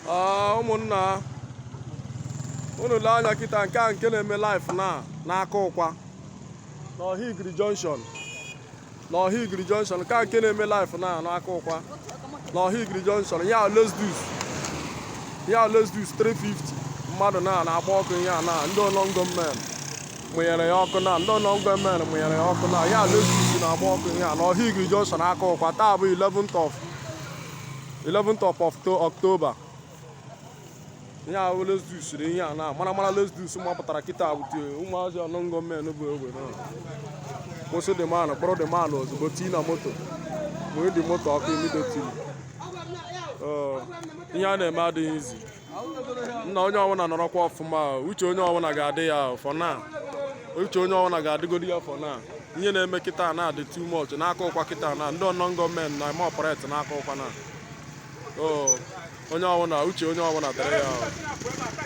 ụmụnna unu lee anya kịta nke na-eme life n'aka ụkwa n'Ọhigiri junction nke na-eme life n'aka ụkwa n'Ọhigiri junction ya Let's do 350 mmadụ na-agba ọkụ ya ndị ọnọngọ men mụnyere ya ọkụ ndị ọnọngọ men mụnyere ya ọkụ ya Let's do na-agba ọkụ ya n'Ọhigiri junction aka ụkwa. Taa bụ 11th of October. Ya Let's do siri ihe mara Let's do mapụtara kịta bute ụmụazị ọnọngọ men bụ ogbe kwụsị dị manụ kpọrọ dị manụ ozugbo tii na moto mụnye dị moto ọkụ immediately. Ihe a na-eme adịghị izi nna onye ọbụla nọrọkwa ọfụma uche onye ọbụla ga-adị ya for now. Uche onye ọbụla ga-adịgodi ya for now. Ihe na-eme kịta na-adị too much n'aka ụkwa kịta ndị ọnọngọ men na-eme ọperet n'aka ụkwa onye ọbụla uche onye ọbụla dịrị ya